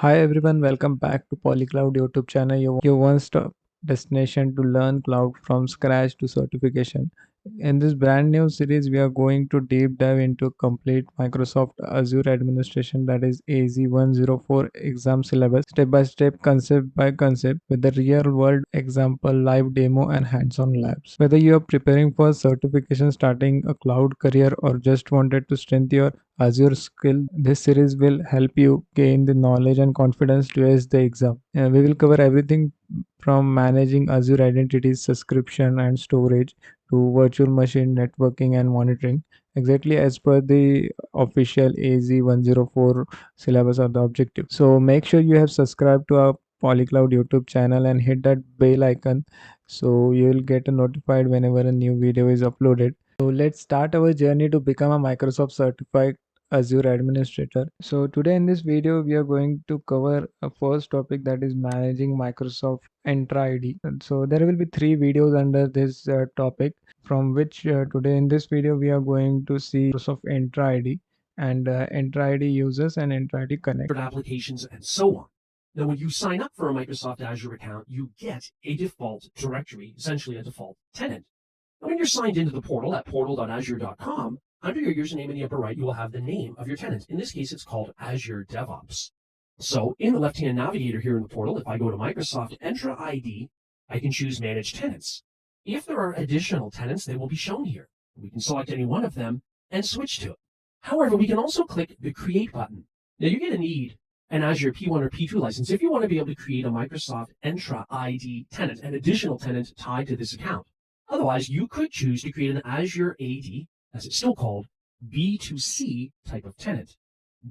Hi everyone, welcome back to PolyCloud YouTube channel, your one-stop destination to learn cloud from scratch to certification. In this brand new series, we are going to deep dive into complete Microsoft Azure administration, that is AZ-104 exam syllabus, step by step, concept by concept, with the real world example, live demo and hands-on labs. Whether you are preparing for certification, starting a cloud career, or just wanted to strengthen your Azure skill, this series will help you gain the knowledge and confidence to ace the exam. We will cover everything from managing Azure identities, subscription, and storage to virtual machine networking and monitoring, exactly as per the official AZ-104 syllabus or the objective. So make sure you have subscribed to our PolyCloud YouTube channel and hit that bell icon so you will get notified whenever a new video is uploaded. So let's start our journey to become a Microsoft certified Azure administrator. So today in this video we are going to cover a first topic, that is managing Microsoft Entra ID. And so there will be three videos under this topic, from which today in this video we are going to see Microsoft Entra ID and Entra ID users and Entra ID Connect applications and so on. Now, when you sign up for a Microsoft Azure account, you get a default directory, essentially a default tenant. Now, when you're signed into the portal at portal.azure.com, under your username in the upper right, you will have the name of your tenant. In this case, it's called Azure DevOps. So in the left-hand navigator here in the portal, if I go to Microsoft Entra ID, I can choose Manage Tenants. If there are additional tenants, they will be shown here. We can select any one of them and switch to it. However, we can also click the Create button. Now, you're going to need an Azure P1 or P2 license if you want to be able to create a Microsoft Entra ID tenant, an additional tenant tied to this account. Otherwise, you could choose to create an Azure AD, as it's still called, B2C type of tenant.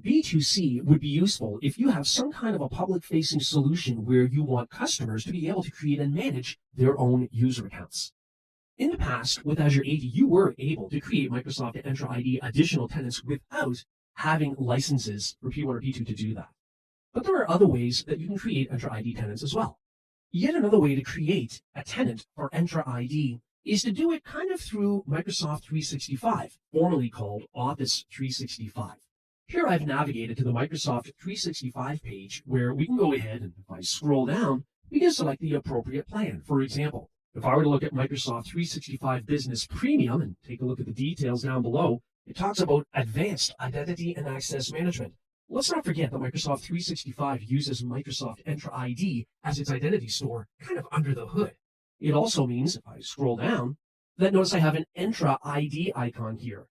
B2C would be useful if you have some kind of a public-facing solution where you want customers to be able to create and manage their own user accounts. In the past, with Azure AD, you were able to create Microsoft Entra ID additional tenants without having licenses for P1 or P2 to do that. But there are other ways that you can create Entra ID tenants as well. Yet another way to create a tenant for Entra ID is to do it kind of through Microsoft 365, formerly called Office 365. Here I've navigated to the Microsoft 365 page where we can go ahead and if I scroll down, we can select the appropriate plan. For example, if I were to look at Microsoft 365 Business Premium and take a look at the details down below, it talks about advanced identity and access management. Let's not forget that Microsoft 365 uses Microsoft Entra ID as its identity store kind of under the hood. It also means, if I scroll down, that notice I have an Entra ID icon here,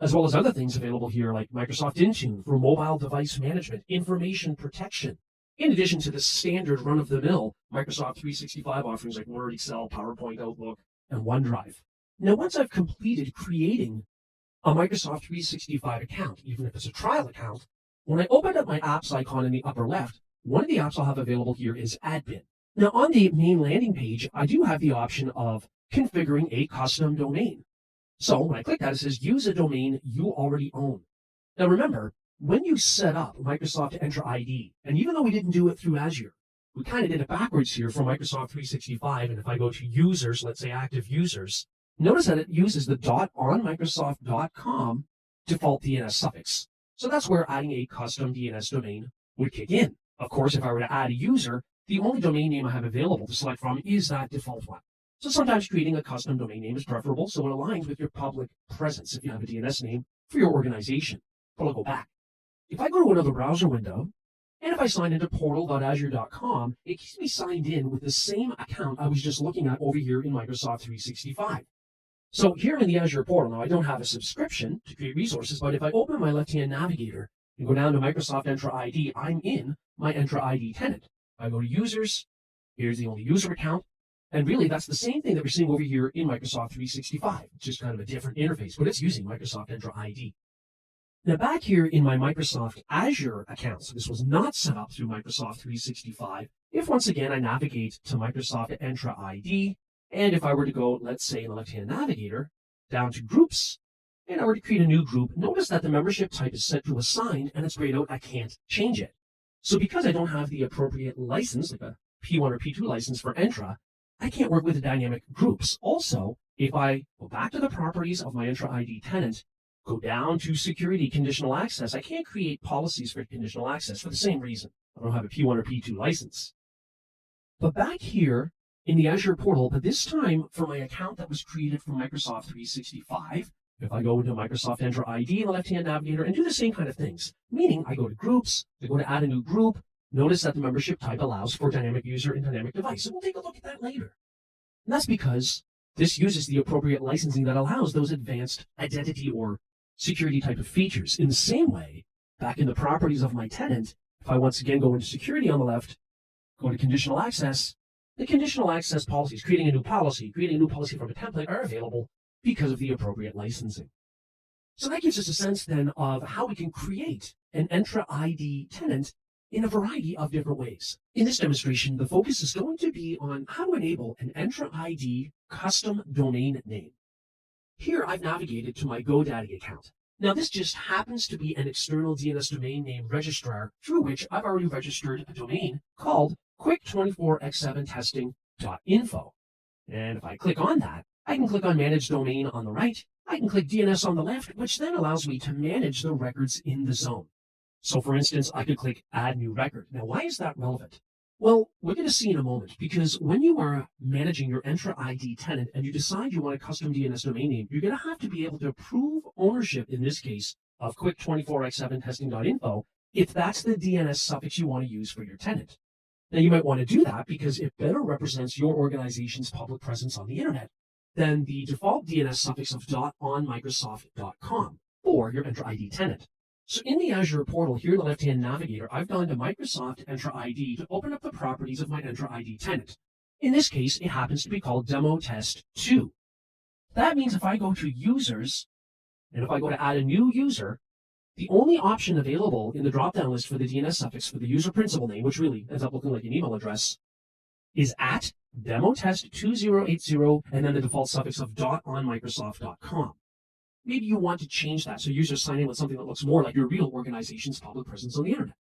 as well as other things available here like Microsoft Intune for mobile device management, information protection, in addition to the standard run-of-the-mill Microsoft 365 offerings like Word, Excel, PowerPoint, Outlook, and OneDrive. Now, once I've completed creating a Microsoft 365 account, even if it's a trial account, when I open up my apps icon in the upper left, one of the apps I'll have available here is Admin. Now, on the main landing page, I do have the option of configuring a custom domain. So when I click that, it says use a domain you already own. Now, remember, when you set up Microsoft Entra ID, and even though we didn't do it through Azure, we kind of did it backwards here from Microsoft 365. And if I go to users, let's say active users, notice that it uses the .onmicrosoft.com default DNS suffix. So that's where adding a custom DNS domain would kick in. Of course, if I were to add a user, the only domain name I have available to select from is that default one. So sometimes creating a custom domain name is preferable, so it aligns with your public presence if you have a DNS name for your organization. But I'll go back. If I go to another browser window, and if I sign into portal.azure.com, it keeps me signed in with the same account I was just looking at over here in Microsoft 365. So here in the Azure portal, now I don't have a subscription to create resources, but if I open my left-hand navigator and go down to Microsoft Entra ID, I'm in my Entra ID tenant. I go to users, here's the only user account, and really that's the same thing that we're seeing over here in Microsoft 365. It's just kind of a different interface, but it's using Microsoft Entra ID. Now back here in my Microsoft Azure account, so this was not set up through Microsoft 365, if once again I navigate to Microsoft Entra ID, and if I were to go, let's say in the left-hand navigator, down to groups, and I were to create a new group, notice that the membership type is set to assigned and it's grayed out, I can't change it. So because I don't have the appropriate license, like a P1 or P2 license for Entra, I can't work with the dynamic groups. Also, if I go back to the properties of my Entra ID tenant, go down to security conditional access, I can't create policies for conditional access for the same reason. I don't have a P1 or P2 license. But back here in the Azure portal, but this time for my account that was created from Microsoft 365, if I go into Microsoft Entra ID in the left-hand navigator and do the same kind of things, meaning I go to groups, I go to add a new group, notice that the membership type allows for dynamic user and dynamic device. And we'll take a look at that later. And that's because this uses the appropriate licensing that allows those advanced identity or security type of features. In the same way, back in the properties of my tenant, if I once again go into security on the left, go to conditional access, the conditional access policies, creating a new policy from a template are available because of the appropriate licensing. So that gives us a sense then of how we can create an Entra ID tenant in a variety of different ways. In this demonstration, the focus is going to be on how to enable an Entra ID custom domain name. Here I've navigated to my GoDaddy account. Now this just happens to be an external DNS domain name registrar through which I've already registered a domain called quick24x7testing.info. And if I click on that, I can click on Manage Domain on the right. I can click DNS on the left, which then allows me to manage the records in the zone. So for instance, I could click Add New Record. Now, why is that relevant? Well, we're going to see in a moment, because when you are managing your Entra ID tenant and you decide you want a custom DNS domain name, you're going to have to be able to prove ownership, in this case, of quick24x7testing.info, if that's the DNS suffix you want to use for your tenant. Now, you might want to do that because it better represents your organization's public presence on the internet than the default DNS suffix of .onmicrosoft.com for your Entra ID tenant. So in the Azure portal here in the left-hand navigator, I've gone to Microsoft Entra ID to open up the properties of my Entra ID tenant. In this case, it happens to be called Demo Test 2. That means if I go to Users, and if I go to Add a New User, the only option available in the drop-down list for the DNS suffix for the user principal name, which really ends up looking like an email address, is at demotest2080, and then the default suffix of .onmicrosoft.com. Maybe you want to change that so users sign in with something that looks more like your real organization's public presence on the internet.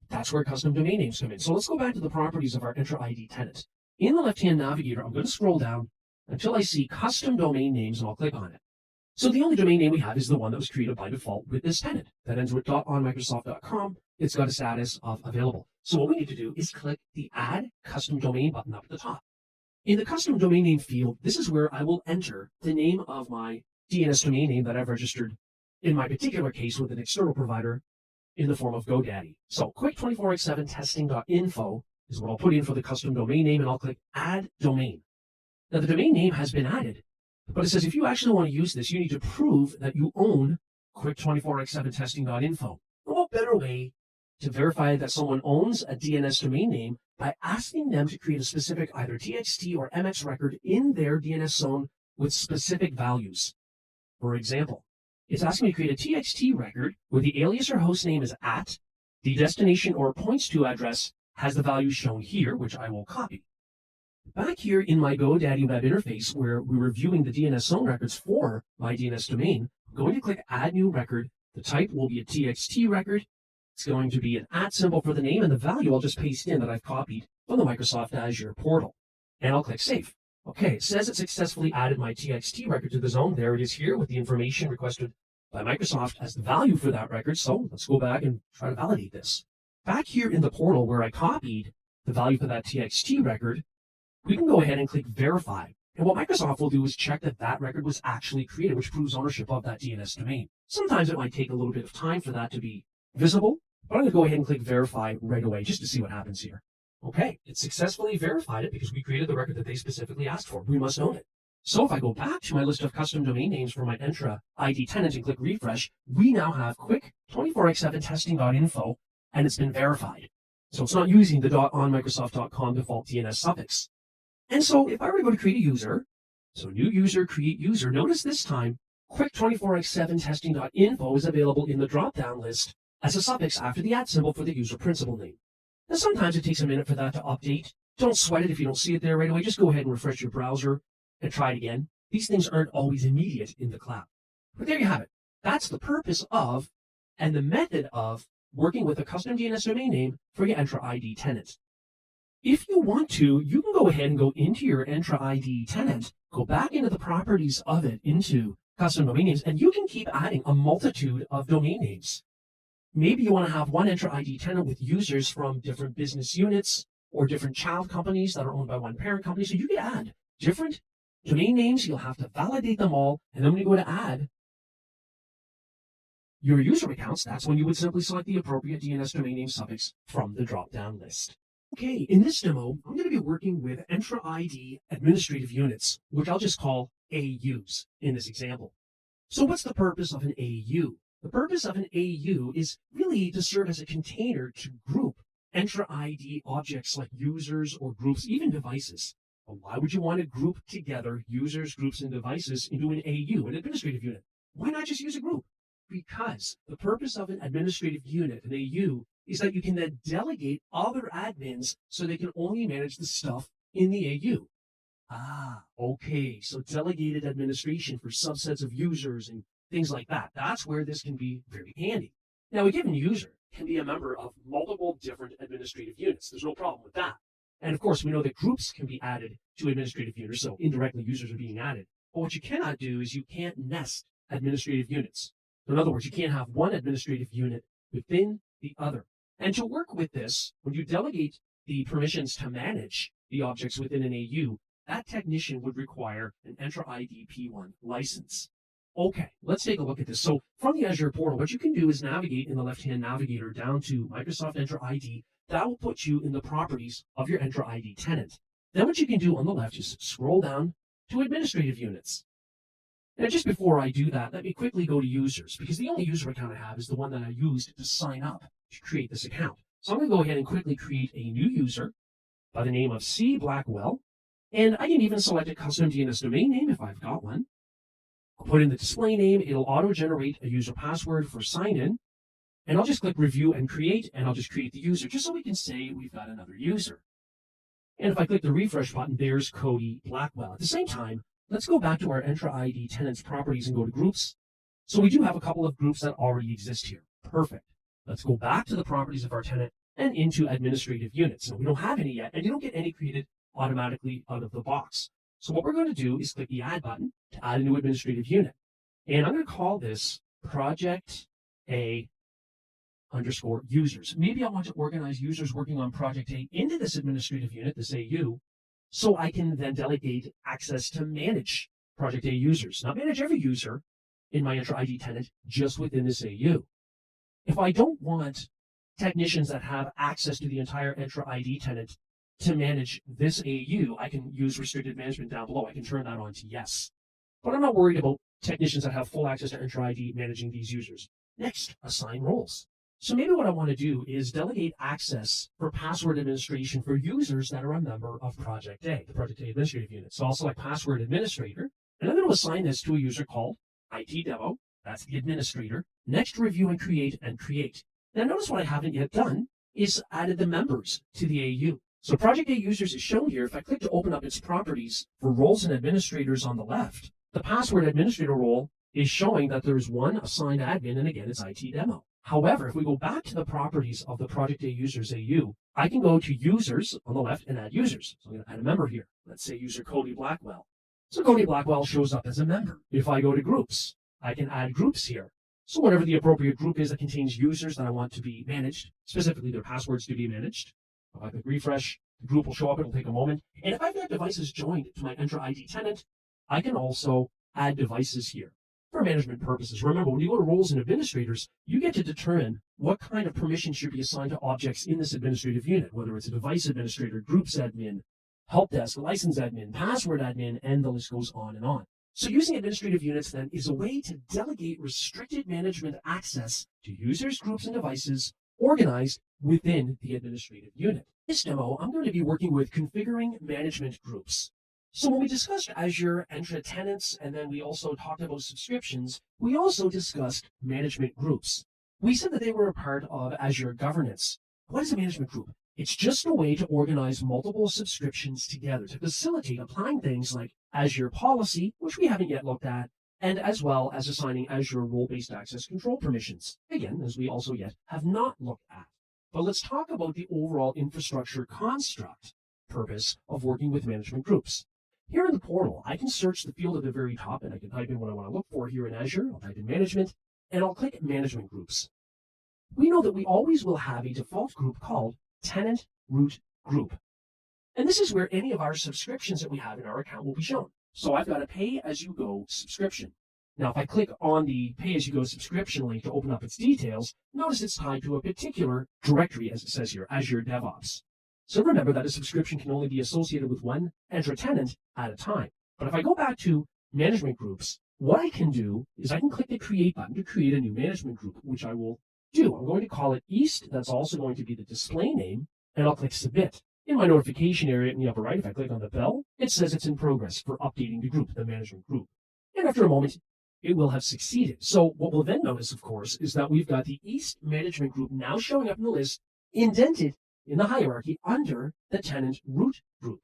That's where custom domain names come in. So let's go back to the properties of our Entra ID tenant. In the left-hand navigator, I'm going to scroll down until I see custom domain names, and I'll click on it. So the only domain name we have is the one that was created by default with this tenant. That ends with .onmicrosoft.com. It's got a status of available. So what we need to do is click the Add Custom Domain button up at the top. In the custom domain name field, this is where I will enter the name of my DNS domain name that I've registered, in my particular case, with an external provider in the form of GoDaddy. So quick24x7testing.info is what I'll put in for the custom domain name, and I'll click Add Domain. Now the domain name has been added, but it says if you actually want to use this, you need to prove that you own quick24x7testing.info. What better way to verify that someone owns a DNS domain name by asking them to create a specific either TXT or MX record in their DNS zone with specific values. For example, it's asking me to create a TXT record where the alias or host name is @ the destination or points to address has the value shown here, which I will copy. Back here in my GoDaddy web interface, where we're reviewing the DNS zone records for my DNS domain, I'm going to click Add New Record. The type will be a TXT record. It's going to be an @ symbol for the name, and the value I'll just paste in that I've copied from the Microsoft Azure portal. And I'll click Save. Okay, it says it successfully added my TXT record to the zone. There it is here with the information requested by Microsoft as the value for that record. So let's go back and try to validate this. Back here in the portal where I copied the value for that TXT record, we can go ahead and click Verify. And what Microsoft will do is check that that record was actually created, which proves ownership of that DNS domain. Sometimes it might take a little bit of time for that to be visible, but I'm going to go ahead and click Verify right away just to see what happens here. Okay, it successfully verified it because we created the record that they specifically asked for. We must own it. So if I go back to my list of custom domain names for my Entra ID tenant and click refresh, we now have quick24x7testing.info, and it's been verified. So it's not using the .onmicrosoft.com default DNS suffix. And so if I were to go to create a user, so new user, create user, notice this time, quick24x7testing.info is available in the drop-down list as a suffix after the @ symbol for the user principal name. Now, sometimes it takes a minute for that to update. Don't sweat it if you don't see it there right away. Just go ahead and refresh your browser and try it again. These things aren't always immediate in the cloud. But there you have it. That's the purpose of and the method of working with a custom DNS domain name for your Entra ID tenant. If you want to, you can go ahead and go into your Entra ID tenant, go back into the properties of it into custom domain names, and you can keep adding a multitude of domain names. Maybe you want to have one Entra ID tenant with users from different business units or different child companies that are owned by one parent company. So you could add different domain names. You'll have to validate them all. And then when you go to add your user accounts, that's when you would simply select the appropriate DNS domain name suffix from the drop-down list. Okay, in this demo, I'm going to be working with Entra ID administrative units, which I'll just call AUs in this example. So what's the purpose of an AU? The purpose of an AU is really to serve as a container to group Entra ID objects like users or groups, even devices. Well, why would you want to group together users, groups, and devices into an AU, an administrative unit? Why not just use a group? Because the purpose of an administrative unit, an AU, is that you can then delegate other admins so they can only manage the stuff in the AU. Ah, okay, so delegated administration for subsets of users and things like that. That's where this can be very handy. Now, a given user can be a member of multiple different administrative units. There's no problem with that. And of course, we know that groups can be added to administrative units, so indirectly users are being added. But what you cannot do is you can't nest administrative units. So in other words, you can't have one administrative unit within the other. And to work with this, when you delegate the permissions to manage the objects within an AU, that technician would require an Entra ID P1 license. Okay, let's take a look at this. So from the Azure portal, what you can do is navigate in the left-hand navigator down to Microsoft Entra ID. That will put you in the properties of your Entra ID tenant. Then what you can do on the left is scroll down to administrative units. Now, just before I do that, let me quickly go to users, because the only user account I have is the one that I used to sign up to create this account. So I'm going to go ahead and quickly create a new user by the name of C. Blackwell. And I can even select a custom DNS domain name if I've got one. I'll put in the display name. It'll auto-generate a user password for sign-in. And I'll just click Review and Create, and I'll just create the user, just so we can say we've got another user. And if I click the refresh button, there's Cody Blackwell. At the same time, let's go back to our Entra ID tenants properties and go to Groups. So we do have a couple of groups that already exist here. Perfect. Let's go back to the properties of our tenant and into administrative units. Now, we don't have any yet, and you don't get any created automatically out of the box. So what we're going to do is click the Add button to add a new administrative unit. And I'm going to call this Project A underscore users. Maybe I want to organize users working on Project A into this administrative unit, this AU, so I can then delegate access to manage Project A users. Not manage every user in my Entra ID tenant, just within this AU. If I don't want technicians that have access to the entire Entra ID tenant to manage this AU, I can use restricted management down below. I can turn that on to yes. But I'm not worried about technicians that have full access to Entra ID managing these users. Next, assign roles. So maybe what I want to do is delegate access for password administration for users that are a member of Project A, the Project A administrative unit. So I'll select password administrator, and I'm going to assign this to a user called IT Demo. That's the administrator. Next, review and create and create. Now notice what I haven't yet done is added the members to the AU. So Project A users is shown here. If I click to open up its properties for roles and administrators on the left, the password administrator role is showing that there's one assigned admin, and again, it's IT Demo. However, if we go back to the properties of the Project A users AU, I can go to users on the left and add users. So I'm going to add a member here. Let's say user Cody Blackwell. So Cody Blackwell shows up as a member. If I go to groups, I can add groups here. So whatever the appropriate group is that contains users that I want to be managed, specifically their passwords to be managed. If I click refresh, the group will show up. It'll take a moment. And if I've got devices joined to my Entra ID tenant, I can also add devices here for management purposes. Remember, when you go to roles and administrators, you get to determine what kind of permission should be assigned to objects in this administrative unit, whether it's a device administrator, groups admin, help desk, license admin, password admin, and the list goes on and on. So using administrative units then is a way to delegate restricted management access to users, groups, and devices organized within the administrative unit. In this demo, I'm going to be working with configuring management groups. So when we discussed Azure Entra tenants, and then we also talked about subscriptions, we also discussed management groups. We said that they were a part of Azure governance. What is a management group? It's just a way to organize multiple subscriptions together to facilitate applying things like Azure policy, which we haven't yet looked at, and as well as assigning Azure role-based access control permissions, again, as we also yet have not looked at. But let's talk about the overall infrastructure construct purpose of working with management groups. Here in the portal, I can search the field at the very top, and I can type in what I want to look for here in Azure. I'll type in management, and I'll click management groups. we know that we always will have a default group called tenant root group. And this is where any of our subscriptions that we have in our account will be shown. So I've got a pay-as-you-go subscription. Now, if I click on the pay-as-you-go subscription link to open up its details, notice it's tied to a particular directory, as it says here, Azure DevOps. So remember that a subscription can only be associated with one Entra tenant at a time. But if I go back to management groups, what I can do is I can click the Create button to create a new management group, which I will do. I'm going to call it East. That's also going to be the display name, and I'll click Submit. In my notification area in the upper right, if I click on the bell, it says it's in progress for updating the group, the management group. And after a moment, it will have succeeded. So what we'll then notice, of course, is that we've got the East management group now showing up in the list, indented in the hierarchy under the tenant root group.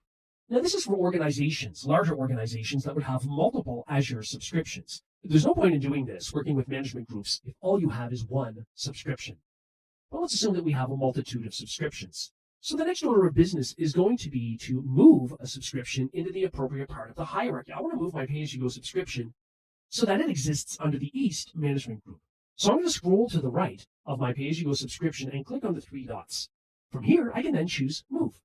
Now, this is for organizations, larger organizations that would have multiple Azure subscriptions. There's no point in doing this, working with management groups, if all you have is one subscription. But let's assume that we have a multitude of subscriptions. So the next order of business is going to be to move a subscription into the appropriate part of the hierarchy. I want to move my pay-as-you-go subscription so that it exists under the East management group. So I'm going to scroll to the right of my pay-as-you-go subscription and click on the three dots. From here, I can then choose Move.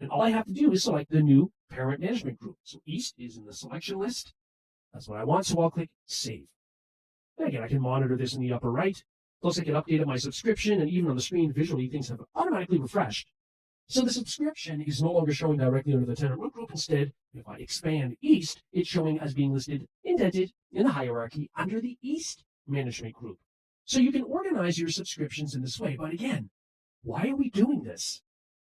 And all I have to do is select the new parent management group. So East is in the selection list. That's what I want, so I'll click Save. And again, I can monitor this in the upper right. Plus, I can update my subscription, and even on the screen visually, things have automatically refreshed. So the subscription is no longer showing directly under the tenant root group. Instead, if I expand East, it's showing as being listed, indented in the hierarchy under the East management group. So you can organize your subscriptions in this way. But again, why are we doing this?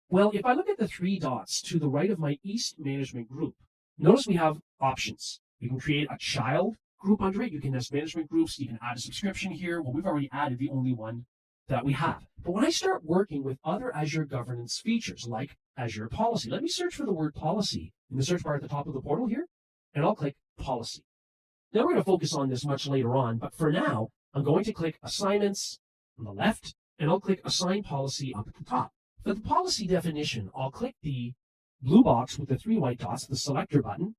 Well, if I look at the three dots to the right of my East management group, notice we have options. You can create a child group under it. You can nest management groups. You can add a subscription here. Well, we've already added the only one that we have. But when I start working with other Azure governance features like Azure Policy, let me search for the word policy in the search bar at the top of the portal here, and I'll click Policy. Now we're going to focus on this much later on, but for now, I'm going to click Assignments on the left, and I'll click Assign Policy up at the top. For the policy definition, I'll click the blue box with the three white dots, the selector button,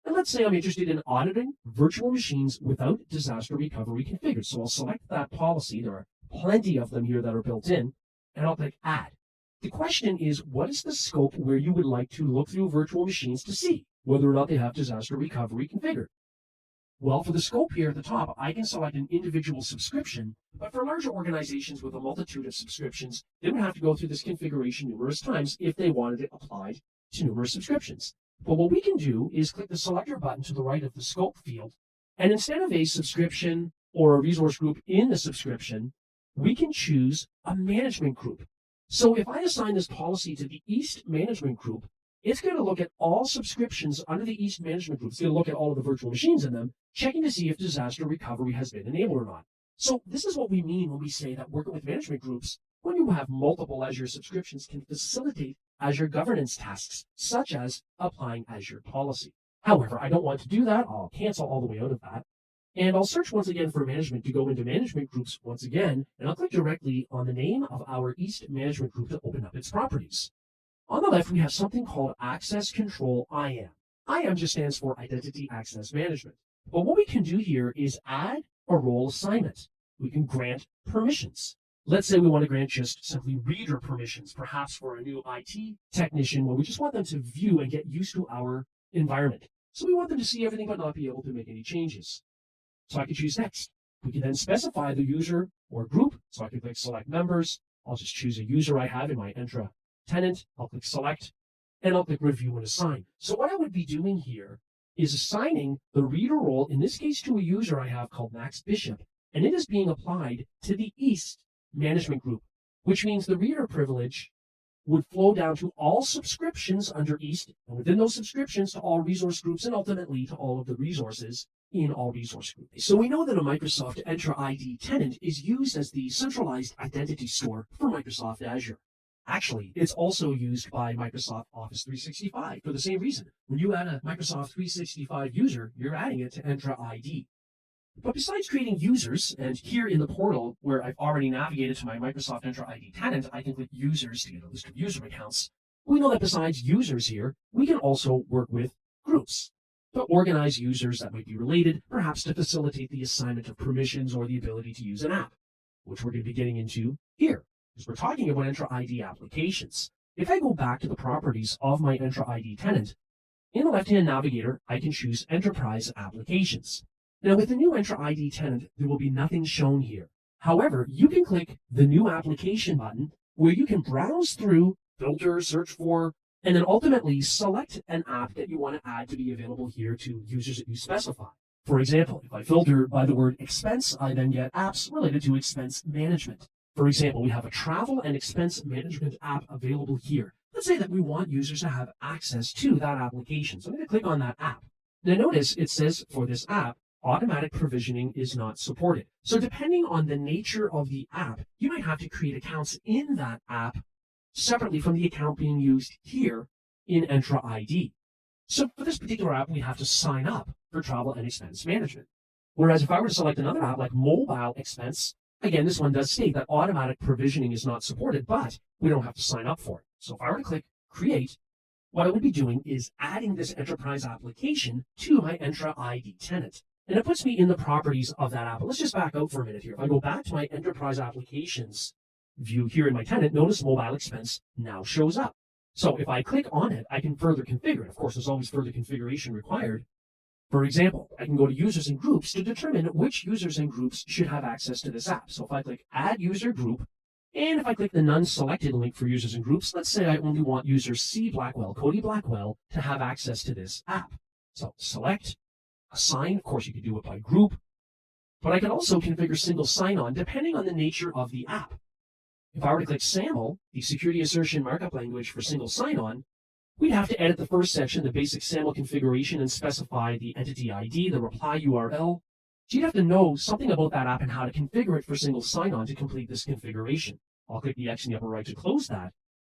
and let's say I'm interested in auditing virtual machines without disaster recovery configured. So I'll select that policy. There are plenty of them here that are built in, and I'll click Add. The question is, what is the scope where you would like to look through virtual machines to see whether or not they have disaster recovery configured? Well, for the scope here at the top, I can select an individual subscription, but for larger organizations with a multitude of subscriptions, they would have to go through this configuration numerous times if they wanted it applied to numerous subscriptions. But what we can do is click the selector button to the right of the scope field, and instead of a subscription or a resource group in the subscription, we can choose a management group. So if I assign this policy to the East management group, it's going to look at all subscriptions under the East management group. It's going to look at all of the virtual machines in them, checking to see if disaster recovery has been enabled or not. So this is what we mean when we say that working with management groups, when you have multiple Azure subscriptions, can facilitate Azure governance tasks, such as applying Azure policy. However, I don't want to do that. I'll cancel all the way out of that. And I'll search once again for management to go into management groups once again, and I'll click directly on the name of our East management group to open up its properties. On the left, we have something called Access Control IAM. IAM just stands for Identity Access Management. But what we can do here is add a role assignment. We can grant permissions. Let's say we want to grant just simply reader permissions, perhaps for a new IT technician where we just want them to view and get used to our environment. So we want them to see everything but not be able to make any changes. So I can choose Next. We can then specify the user or group. So I can click Select Members. I'll just choose a user I have in my Entra tenant. I'll click Select, and I'll click Review and Assign. So what I would be doing here is assigning the reader role, in this case to a user I have called Max Bishop, and it is being applied to the East management group, which means the reader privilege would flow down to all subscriptions under East, and within those subscriptions to all resource groups, and ultimately to all of the resources in all resource groups. So we know that a Microsoft Entra ID tenant is used as the centralized identity store for Microsoft Azure. Actually, it's also used by Microsoft Office 365 for the same reason. When you add a Microsoft 365 user, you're adding it to Entra ID. But besides creating users, and here in the portal where I've already navigated to my Microsoft Entra ID tenant, I can click Users to get a list of user accounts. We know that besides users here, we can also work with groups to organize users that might be related, perhaps to facilitate the assignment of permissions or the ability to use an app. which we're going to be getting into here, because we're talking about Entra ID applications. If I go back to the properties of my Entra ID tenant, in the left-hand navigator, I can choose Enterprise Applications. Now, with the new Entra ID tenant, there will be nothing shown here. However, you can click the New Application button, where you can browse through, filter, search for, and then ultimately select an app that you want to add to be available here to users that you specify. For example, if I filter by the word expense, I then get apps related to expense management. For example, we have a travel and expense management app available here. Let's say that we want users to have access to that application. So I'm going to click on that app. Now notice it says for this app, automatic provisioning is not supported. So depending on the nature of the app, you might have to create accounts in that app separately from the account being used here in Entra ID. So for this particular app, we have to sign up for travel and expense management. Whereas if I were to select another app like mobile expense, again, this one does state that automatic provisioning is not supported, but we don't have to sign up for it. So if I were to click create, what I would be doing is adding this enterprise application to my Entra ID tenant. And it puts me in the properties of that app. But let's just back out for a minute here. If I go back to my enterprise applications view here in my tenant, notice mobile expense now shows up. So if I click on it, I can further configure it. Of course, there's always further configuration required. For example, I can go to users and groups to determine which users and groups should have access to this app. So if I click add user group, and if I click the none selected link for users and groups, let's say I only want user C Blackwell, Cody Blackwell, to have access to this app. So select, assign, of course you could do it by group, but I can also configure single sign-on depending on the nature of the app. If I were to click SAML, the security assertion markup language for single sign-on, we'd have to edit the first section, the basic SAML configuration, and specify the entity ID, the reply URL. So you'd have to know something about that app and how to configure it for single sign-on to complete this configuration. I'll click the X in the upper right to close that.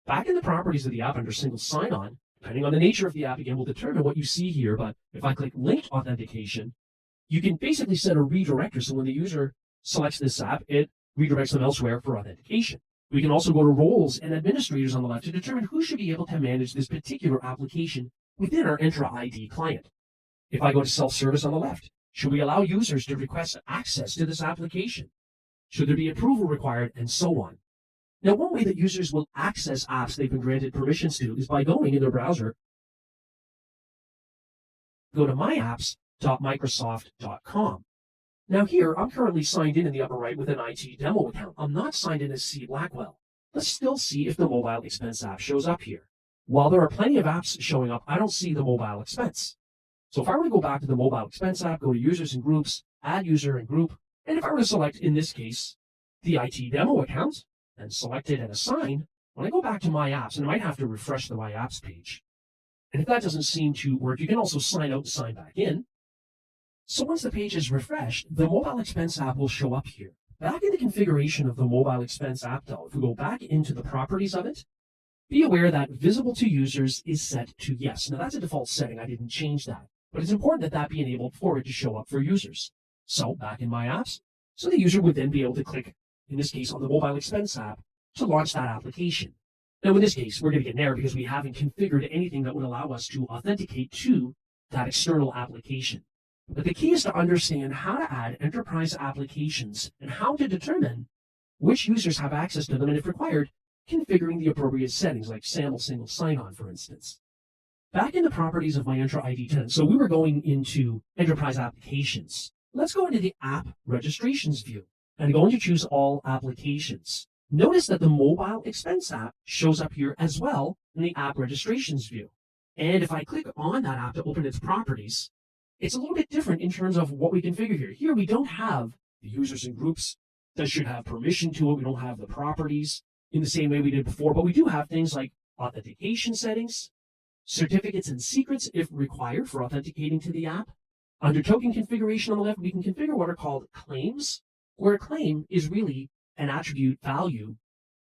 Back in the properties of the app under single sign-on, depending on the nature of the app, again, we'll determine what you see here, but if I click linked authentication, you can basically set a redirector. So when the user selects this app, it redirects them elsewhere for authentication. We can also go to roles and administrators on the left to determine who should be able to manage this particular application within our Entra ID client. If I go to self-service on the left, should we allow users to request access to this application? Should there be approval required, and so on? Now, one way that users will access apps they've been granted permissions to is by going in their browser, go to myapps.microsoft.com. Now here, I'm currently signed in the upper right with an IT demo account. I'm not signed in as C Blackwell. Let's still see if the mobile expense app shows up here. While there are plenty of apps showing up, I don't see the mobile expense. So if I were to go back to the mobile expense app, go to users and groups, add user and group, and if I were to select, in this case, the IT demo account, and select it and assign, when I go back to my apps, and I might have to refresh the my apps page, and if that doesn't seem to work, you can also sign out and sign back in. So once the page is refreshed, the mobile expense app will show up here. Back in the configuration of the mobile expense app, though, if we go back into the properties of it, be aware that visible to users is set to yes. Now that's a default setting. I didn't change that, but it's important that that be enabled for it to show up for users. So back in my apps, so the user would then be able to click, in this case, on the mobile expense app to launch that application. Now in this case, we're going to get an error because we haven't configured anything that would allow us to authenticate to that external application. But the key is to understand how to add enterprise applications and how to determine which users have access to them, and if required, configuring the appropriate settings like SAML single sign-on, for instance. Back in the properties of my Entra ID tenant, so we were going into enterprise applications. Let's go into the app registrations view and going to choose all applications. Notice that the mobile expense app shows up here as well in the app registrations view. And if I click on that app to open its properties, it's a little bit different in terms of what we configure here. Here we don't have the users and groups that should have permission to it. We don't have the properties in the same way we did before, but we do have things like authentication settings, certificates and secrets if required for authenticating to the app. Under token configuration on the left, we can configure what are called claims, where a claim is really an attribute value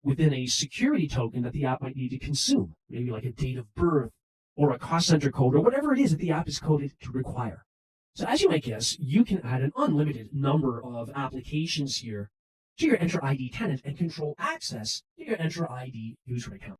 within a security token that the app might need to consume, maybe like a date of birth or a cost center code or whatever it is that the app is coded to require. So as you might guess, you can add an unlimited number of applications here to your Entra ID tenant and control access to your Entra ID user account.